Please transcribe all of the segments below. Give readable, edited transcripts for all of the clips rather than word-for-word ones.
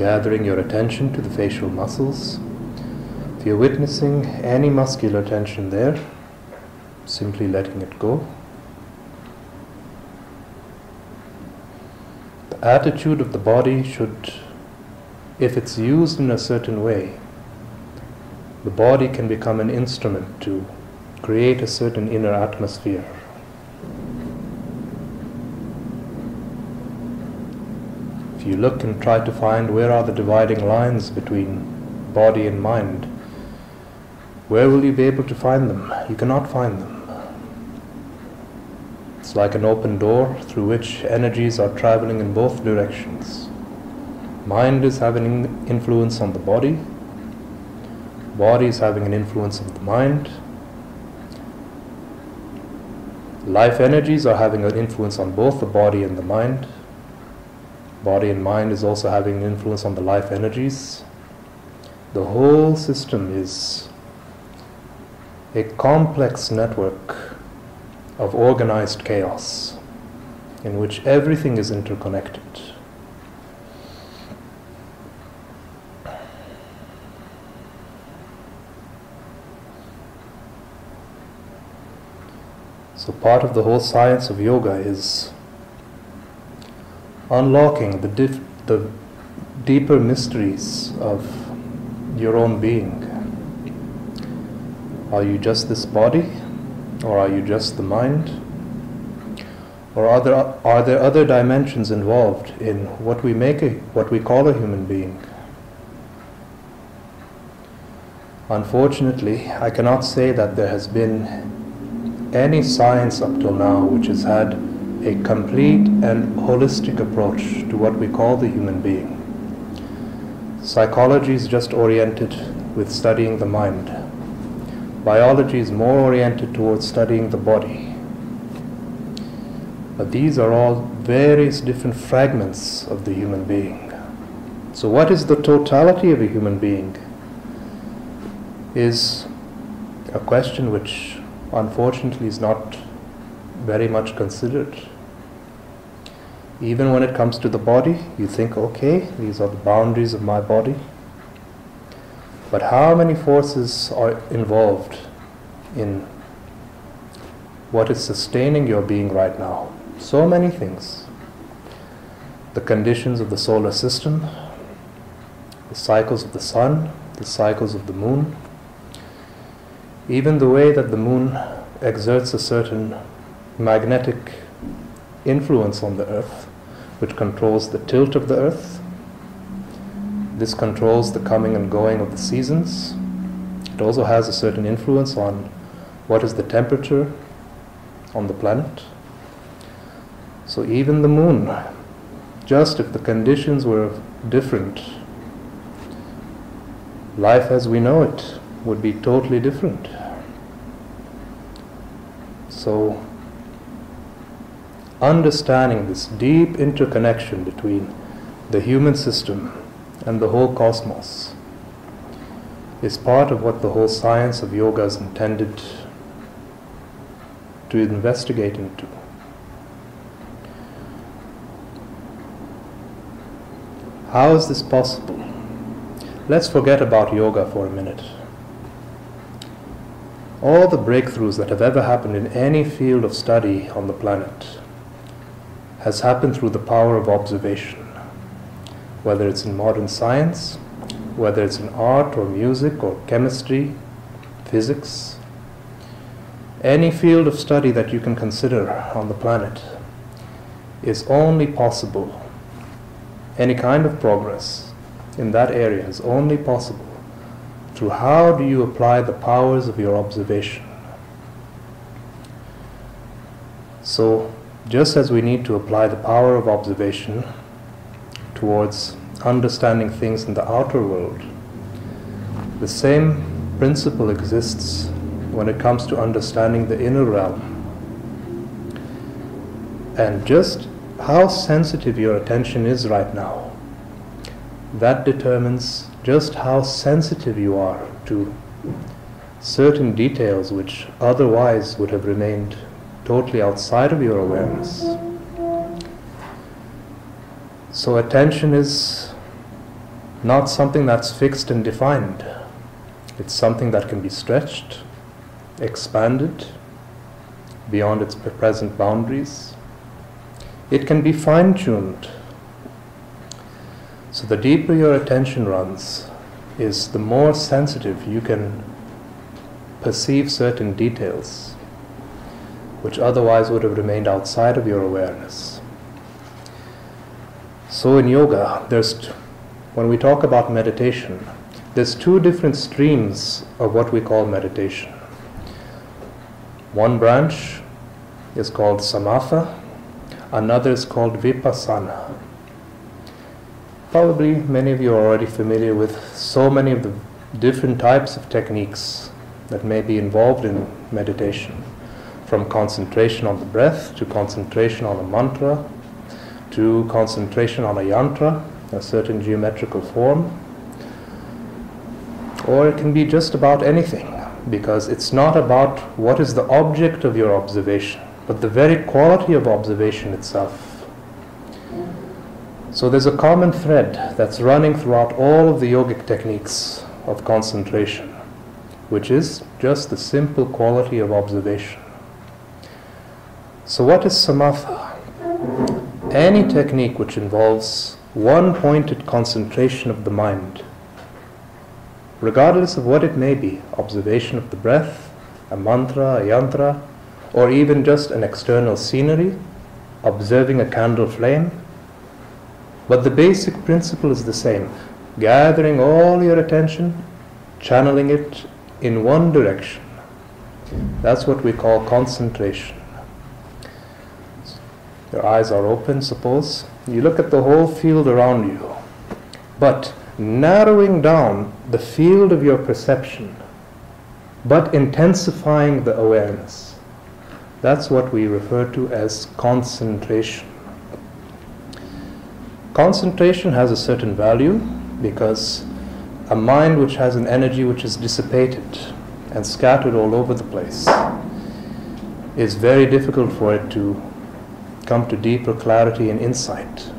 gathering your attention to the facial muscles. If you're witnessing any muscular tension there, simply letting it go. The attitude of the body should, if it's used in a certain way, the body can become an instrument to create a certain inner atmosphere. If you look and try to find where are the dividing lines between body and mind, where will you be able to find them? You cannot find them. It's like an open door through which energies are traveling in both directions. Mind is having an influence on the body. Body is having an influence on the mind. Life energies are having an influence on both the body and the mind. Body and mind is also having an influence on the life energies. The whole system is a complex network of organized chaos in which everything is interconnected. So part of the whole science of yoga is unlocking the deeper mysteries of your own being. Are you just this body? Or are you just the mind? Or are there other dimensions involved in what we call a human being? Unfortunately, I cannot say that there has been any science up till now which has had a complete and holistic approach to what we call the human being. Psychology is just oriented with studying the mind. Biology is more oriented towards studying the body. But these are all various different fragments of the human being. So what is the totality of a human being is a question which unfortunately is not very much considered. Even when it comes to the body, you think, okay, these are the boundaries of my body. But how many forces are involved in what is sustaining your being right now? So many things. The conditions of the solar system, the cycles of the sun, the cycles of the moon, even the way that the moon exerts a certain magnetic influence on the earth, which controls the tilt of the earth. This controls the coming and going of the seasons. It also has a certain influence on what is the temperature on the planet. So even the moon, just if the conditions were different, life as we know it would be totally different. So understanding this deep interconnection between the human system and the whole cosmos is part of what the whole science of yoga is intended to investigate into. How is this possible? Let's forget about yoga for a minute. All the breakthroughs that have ever happened in any field of study on the planet has happened through the power of observation. Whether it's in modern science, whether it's in art or music or chemistry, physics, any field of study that you can consider on the planet is only possible. Any kind of progress in that area is only possible through how do you apply the powers of your observation. So, just as we need to apply the power of observation towards understanding things in the outer world, the same principle exists when it comes to understanding the inner realm. And just how sensitive your attention is right now, that determines just how sensitive you are to certain details which otherwise would have remained totally outside of your awareness. So attention is not something that's fixed and defined. It's something that can be stretched, expanded beyond its present boundaries. It can be fine-tuned. So the deeper your attention runs, is the more sensitive you can perceive certain details which otherwise would have remained outside of your awareness. So in yoga, when we talk about meditation, there's two different streams of what we call meditation. One branch is called Samatha, another is called Vipassana. Probably many of you are already familiar with so many of the different types of techniques that may be involved in meditation, from concentration on the breath, to concentration on a mantra, to concentration on a yantra, a certain geometrical form. Or it can be just about anything, because it's not about what is the object of your observation, but the very quality of observation itself. So there's a common thread that's running throughout all of the yogic techniques of concentration, which is just the simple quality of observation. So what is samatha? Any technique which involves one-pointed concentration of the mind, regardless of what it may be, observation of the breath, a mantra, a yantra, or even just an external scenery, observing a candle flame. But the basic principle is the same: gathering all your attention, channeling it in one direction. That's what we call concentration. Your eyes are open, suppose. You look at the whole field around you, but narrowing down the field of your perception, but intensifying the awareness. That's what we refer to as concentration. Concentration has a certain value because a mind which has an energy which is dissipated and scattered all over the place is very difficult for it to come to deeper clarity and insight.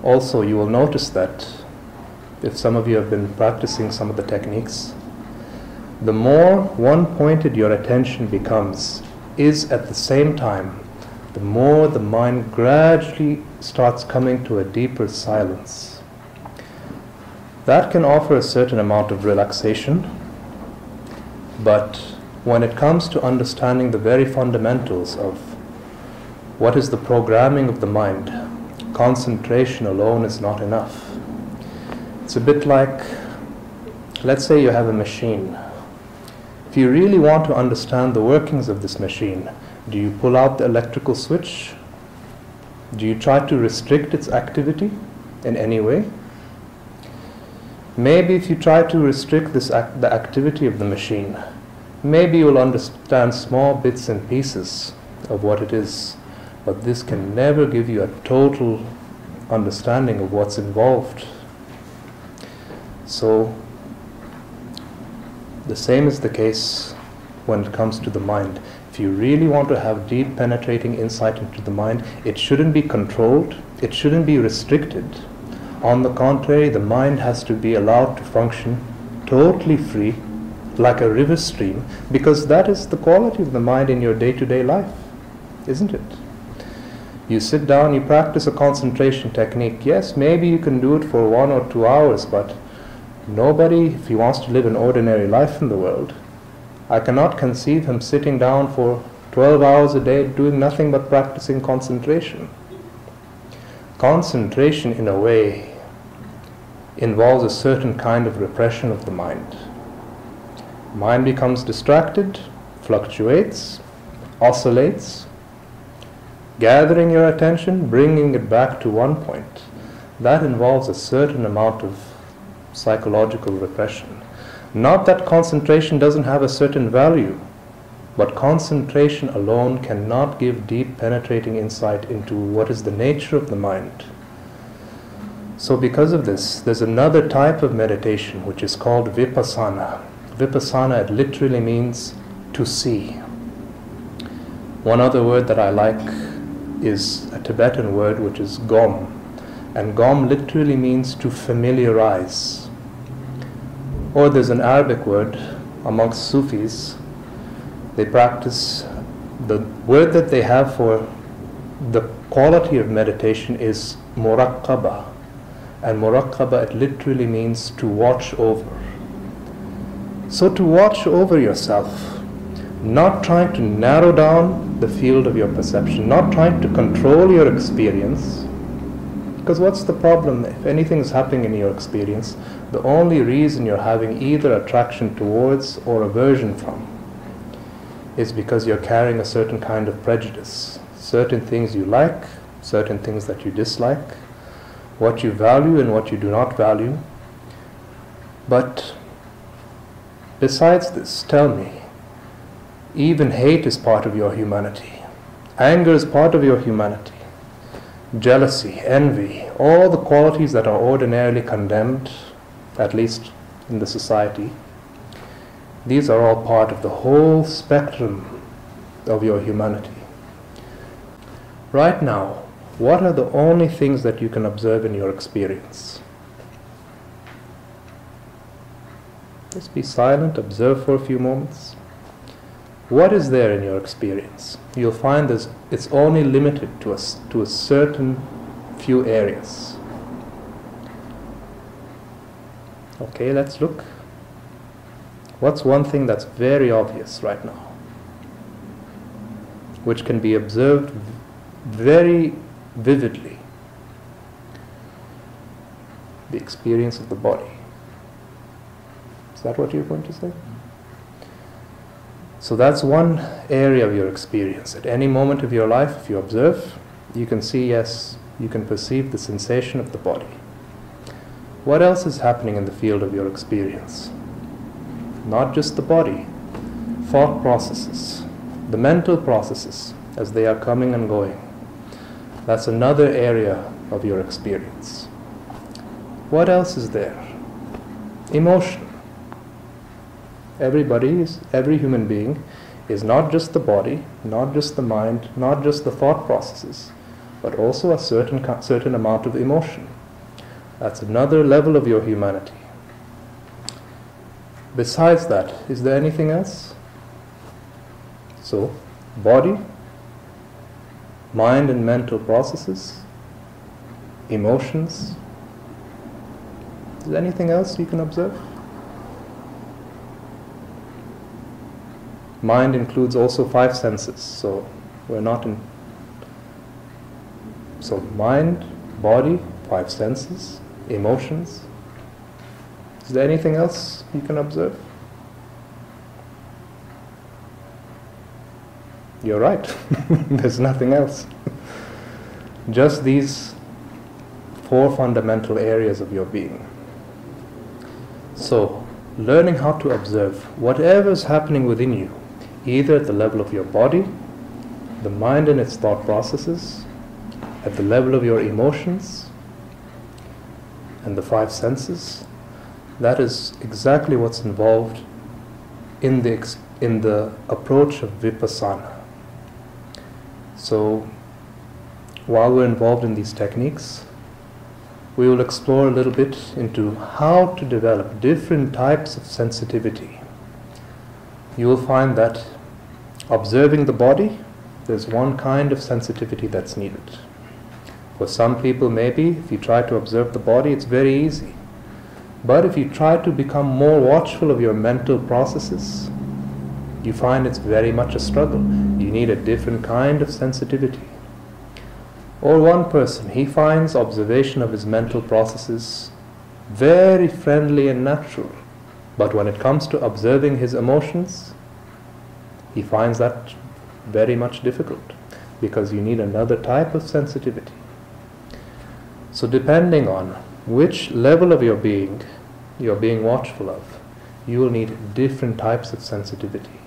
Also, you will notice that if some of you have been practicing some of the techniques, the more one-pointed your attention becomes is at the same time the more the mind gradually starts coming to a deeper silence. That can offer a certain amount of relaxation, but when it comes to understanding the very fundamentals of what is the programming of the mind, concentration alone is not enough. It's a bit like, let's say you have a machine. If you really want to understand the workings of this machine, do you pull out the electrical switch? Do you try to restrict its activity in any way? Maybe if you try to restrict the activity of the machine, maybe you'll understand small bits and pieces of what it is, but this can never give you a total understanding of what's involved. So, the same is the case when it comes to the mind. If you really want to have deep penetrating insight into the mind, it shouldn't be controlled, it shouldn't be restricted. On the contrary, the mind has to be allowed to function totally free, like a river stream, because that is the quality of the mind in your day-to-day life, isn't it? You sit down, you practice a concentration technique. Yes, maybe you can do it for 1 or 2 hours, but nobody, if he wants to live an ordinary life in the world, I cannot conceive him sitting down for 12 hours a day doing nothing but practicing concentration. Concentration, in a way, involves a certain kind of repression of the mind. Mind becomes distracted, fluctuates, oscillates. Gathering your attention, bringing it back to one point, that involves a certain amount of psychological repression. Not that concentration doesn't have a certain value, but concentration alone cannot give deep penetrating insight into what is the nature of the mind. So because of this, there's another type of meditation which is called Vipassana. Vipassana, it literally means to see. One other word that I like is a Tibetan word which is gom. And gom literally means to familiarize. Or there's an Arabic word amongst Sufis. They practice, the word that they have for the quality of meditation is muraqqaba. And muraqqaba, it literally means to watch over. So to watch over yourself, not trying to narrow down the field of your perception, not trying to control your experience. Because what's the problem? If anything is happening in your experience, the only reason you're having either attraction towards or aversion from is because you're carrying a certain kind of prejudice. Certain things you like, certain things that you dislike, what you value and what you do not value. But besides this, tell me, even hate is part of your humanity. Anger is part of your humanity. Jealousy, envy, all the qualities that are ordinarily condemned, at least in the society, these are all part of the whole spectrum of your humanity. Right now, what are the only things that you can observe in your experience? Just be silent, observe for a few moments. What is there in your experience? You'll find it's only limited to a certain few areas. Okay, let's look. What's one thing that's very obvious right now, which can be observed very vividly? The experience of the body. Is that what you're going to say? So that's one area of your experience. At any moment of your life, if you observe, you can see, yes, you can perceive the sensation of the body. What else is happening in the field of your experience? Not just the body, thought processes, the mental processes as they are coming and going. That's another area of your experience. What else is there? Emotion. Every human being is not just the body, not just the mind, not just the thought processes, but also a certain amount of emotion. That's another level of your humanity. Besides that, is there anything else? So, body, mind and mental processes, emotions. Is there anything else you can observe? Mind includes also 5 senses, so we're not in. So mind, body, 5 senses, emotions. Is there anything else you can observe? You're right. There's nothing else. Just these 4 fundamental areas of your being. So, learning how to observe whatever is happening within you, either at the level of your body, the mind and its thought processes, at the level of your emotions, and the 5 senses. That is exactly what's involved in the approach of Vipassana. So, while we're involved in these techniques, we will explore a little bit into how to develop different types of sensitivity. You will find that observing the body, there's one kind of sensitivity that's needed. For some people, maybe, if you try to observe the body, it's very easy. But if you try to become more watchful of your mental processes, you find it's very much a struggle. You need a different kind of sensitivity. Or one person, he finds observation of his mental processes very friendly and natural. But when it comes to observing his emotions, he finds that very much difficult, because you need another type of sensitivity. So depending on which level of your being you're being watchful of, you will need different types of sensitivity.